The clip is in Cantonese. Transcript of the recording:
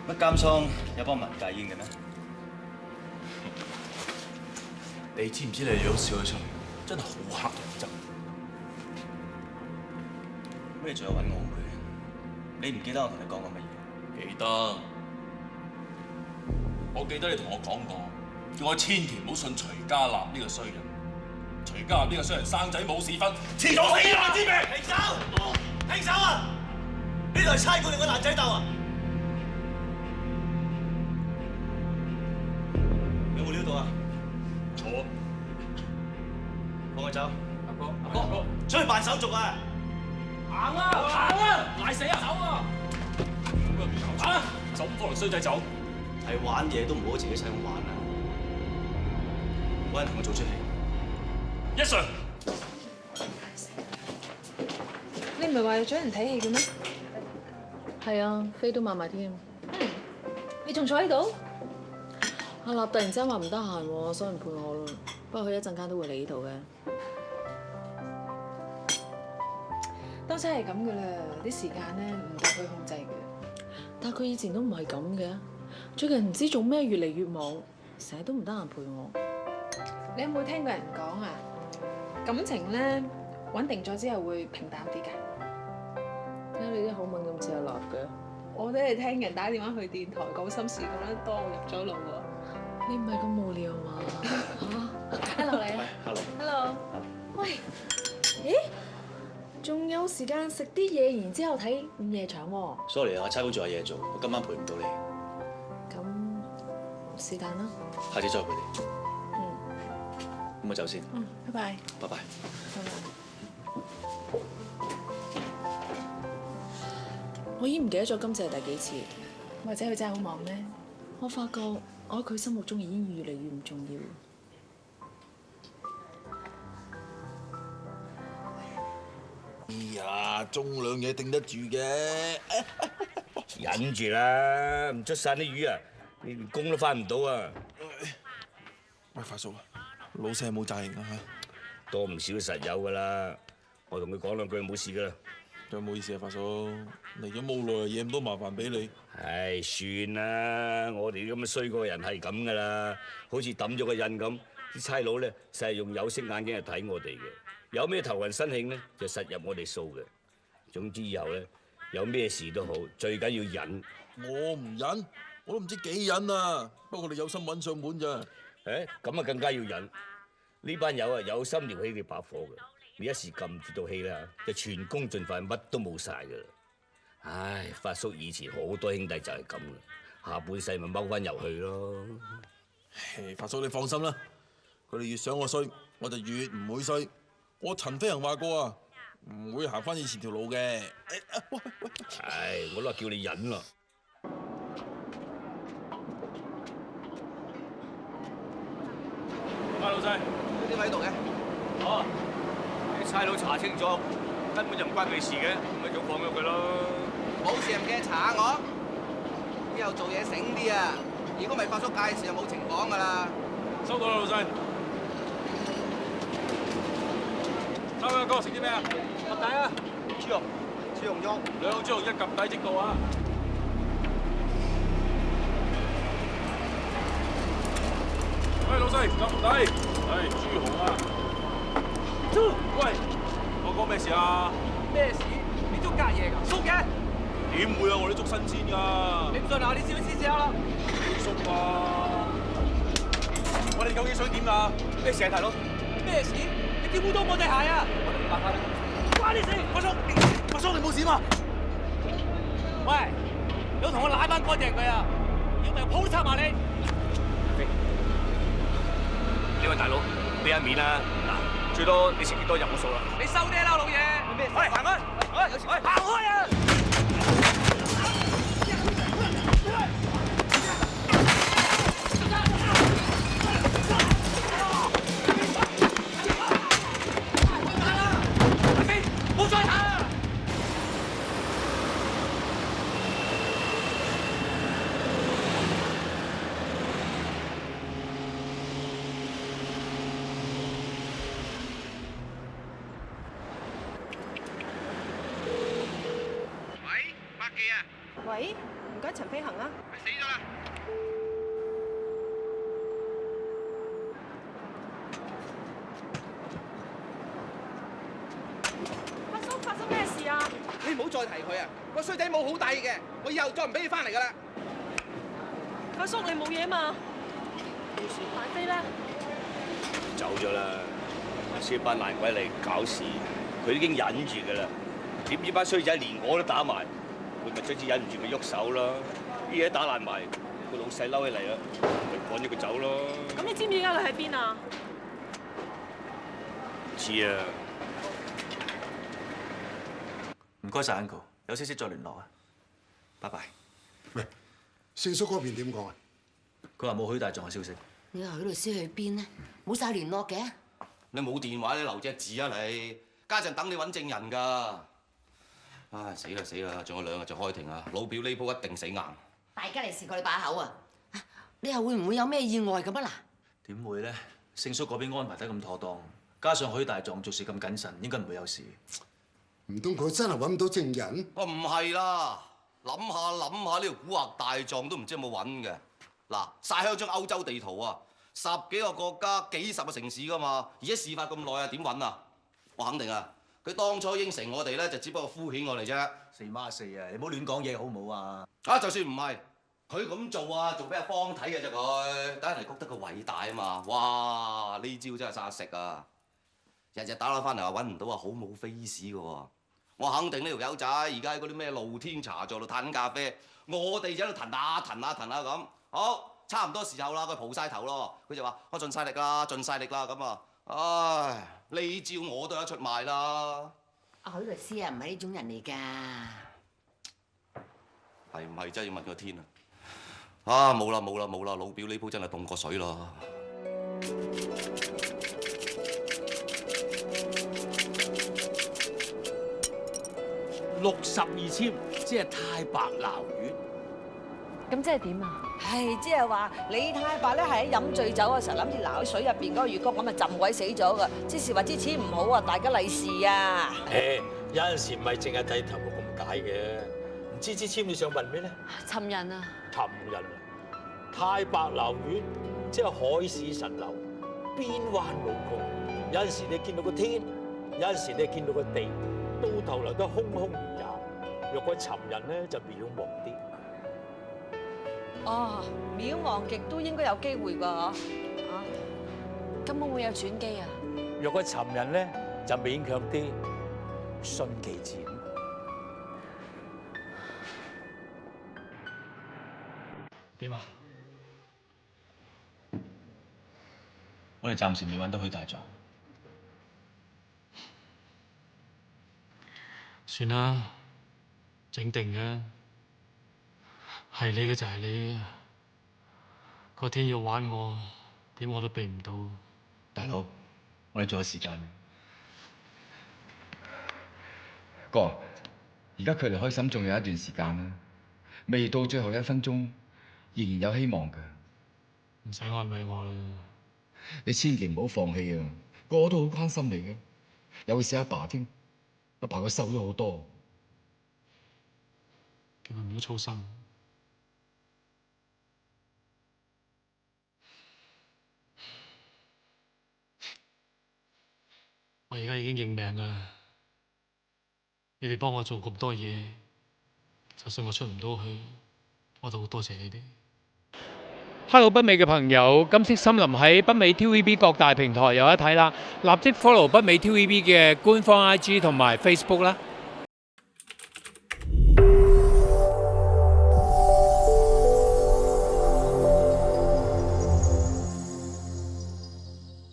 乜監倉有幫文戒煙嘅咩？你知唔知你樣笑咗出嚟，真係好黑人憎。乜你仲有揾我佢？你唔記得我同你講過乜嘢？記得，我記得你同我講過，叫我千祈唔好信徐家立呢個衰人。徐家立呢個衰人生仔冇屎忽，遲早死啊！知未？停手！停手啊！呢度係差館定個爛仔竇啊？有冇料到啊？錯。放佢走。阿哥，出去辦手續啊！行啊！賴死啊！走啊！啊！走放條衰仔走。係玩嘢都唔好自己細咁玩啊！揾人同我做出戲。一上。你唔係話要找人睇戲嘅咩？係啊，飛都買埋添。你仲坐喺度？阿立突然之間話唔得閒喎，所以唔陪我咯。不過佢一陣間都會嚟呢度嘅。當真係咁噶啦，啲時間咧唔到佢控制嘅。但係佢以前都唔係咁嘅，最近唔知做咩越嚟越忙，成日都唔得閒陪我。你有冇聽過人講啊？感情咧穩定咗之後會平淡啲㗎。點解你啲口吻咁似阿立嘅？我都係聽人打電話去電台講心事講得多，入咗腦喎。你唔係咁無聊嘛？嚇 ！Hello 你。Hello。喂，咦？仲有時間食啲嘢，然之後睇午夜場喎。 Sorry 啊，差館仲有嘢做，我今晚陪唔到你。咁是但啦。下次再陪你。咁我走先。拜拜。拜拜。拜拜。我已經唔記得咗今次係第幾次。或者佢真係好忙咧？我發覺我喺佢心目中已經越嚟越唔重要。哎呀，中兩嘢頂得住嘅，忍住啦，唔出晒啲魚啊，你連工都翻唔到啊！喂，發叔啊，老細有冇詐型啊嚇？多唔少實有噶啦，我同佢講兩句冇事噶啦。真係唔好意思啊，發叔，嚟咗冇耐，惹咁多麻煩俾你。唉，算啦，我哋咁嘅衰過人係咁噶啦，好似抌咗個印咁，啲差佬咧實係用有色眼鏡嚟睇我哋嘅。有咩頭暈身慶咧，就實入我哋數嘅。總之以後咧，有咩事都好，最緊要忍。我唔忍，我都唔知幾忍啊。不過你有心揾上門咋？誒，咁啊更加要忍。呢班友啊有心撩起你把火嘅，你一時撳住道氣啦，就全功盡廢，乜都冇晒噶啦。唉，發叔以前好多兄弟就係咁嘅，下半世咪踎翻入去咯。發叔你放心啦，佢哋越想我衰，我就越唔會衰。我陳飛行話過啊，唔會行翻以前條路嘅。唉，我都話叫你忍啦。阿老細，點解喺度嘅？哦，啲差佬查清楚，根本就唔關佢事嘅，咪就放咗佢咯。冇事唔驚查下我，以後做嘢醒啲啊！如果唔係發叔介紹就冇情講噶啦。收到啦，老細。三位阿哥食啲咩啊？夾底啊！豬肉，豬紅肉，兩豬肉一夾底即到啊！喂，老細，夾底，係豬紅啊！喂，我講咩事啊？咩事？你捉隔夜㗎？縮嘅？點會啊！我哋捉新鮮㗎。你唔信啊？你試試下啦。你縮啊！我哋究竟想點㗎？咩事啊，大佬？咩事？你點污到我對鞋啊？我哋唔辦法啦。關你事！發叔你冇事嘛？喂，你要同我揦翻乾淨佢啊！要唔係鋪都插埋你。呢位大佬，俾一面啦，嗱，最多你食幾多入我數啦。你收爹啦，老爺！咩事？喂，行開！喂，行開啊！冇再打啊！喂，唔該陳飛行啊。佢死咗啦！阿叔，發生咩事啊？你唔好再提佢啊！個衰仔冇好大嘅，我以後再唔俾佢翻嚟噶啦。阿叔，你冇嘢嘛？大飛咧？走咗啦，先班爛鬼嚟搞事，佢已經忍住噶啦。點知班衰仔連我都打埋，佢咪總之忍唔住咪喐手咯。啲嘢打爛埋，個老細嬲起嚟啦，咪趕咗佢走咯。咁你知唔知而家佢喺邊啊？知啊。唔該晒 Uncle， 有消息再聯絡啊。拜拜。喂，勝叔嗰邊點講啊？佢話冇許大狀嘅消息。你話許律師去邊呢？冇晒聯絡嘅。你冇電話，你留隻字啊你！家陣等你揾證人㗎。唉，死啦死啦！仲有2日就開庭啊！老表呢鋪一定死硬。大家嚟試過你把口啊！你又會唔會有咩意外咁啊嗱？點會咧？勝叔嗰邊安排得咁妥當，加上許大狀做事咁謹慎，應該唔會有事。唔通佢真係揾唔到證人？我唔係啦，諗下呢個古惑大狀都唔知有冇揾嘅。嗱，曬香張歐洲地圖啊，10幾個國家、幾10個城市㗎嘛，而家事發咁耐啊，點揾啊？我肯定啊，佢當初應承我哋咧，就只不過敷衍我哋啫。4孖4啊！你唔好亂講嘢好唔好啊？啊，就算唔係，佢咁做啊，做俾阿方睇嘅啫佢，等人哋覺得佢偉大啊嘛！哇，呢招真係殺食啊！日日打電話翻嚟話揾唔到啊，好冇 face 嘅喎。我肯定呢條友仔而家喺嗰啲咩露天茶座度嘆咖啡，我哋就喺度騰下咁。好，差唔多時候啦，佢蒲晒頭咯，佢就話我盡晒力啦咁啊！唉，呢招我都有得出賣啦。阿許律師啊，唔係呢種人嚟㗎。係唔係真係要問個天啊？啊，冇啦，老表呢鋪真係凍過水啦。62簽，即係太白撈魚。咁即係點啊？係即係話李太白咧係喺飲醉酒嘅時候諗住撈喺水入邊嗰個魚缸咁啊浸鬼死咗㗎。即是話啲錢唔好啊，大家利是啊！有陣時唔係淨係睇頭目咁解嘅，唔知支簽你想問咩咧？尋人啊！尋人啊！太白撈魚即係海市蜃樓，邊彎冇窮。有陣時你見到個天，有陣時你見到個地，到頭來都空空如也。若果尋人咧就渺茫啲。哦，渺茫極都應該有機會㗎嗬。咁會唔會有轉機啊？若果尋人咧就勉強啲，順其自然。點啊？我哋暫時未揾到許大狀。算啦，整定嘅，係你嘅就係你，個天要玩我，點我都避唔到。大佬，我哋仲有時間。哥，而家距離開審仲有一段時間啦，未到最後1分鐘，仍然有希望㗎。唔使安慰我啦。你千祈唔好放棄啊！個個都好關心你嘅，尤其是阿爸添。阿爸佢瘦咗好多。叫佢唔好操心。我而家已經認命㗎啦。你哋幫我做咁多嘢，就算我出唔到去，我都好多謝你哋。Hello 北美嘅朋友，金色森林喺北美 TVB 各大平台有得睇啦，立即 follow 北美 TVB 嘅官方 IG 同埋 Facebook 啦。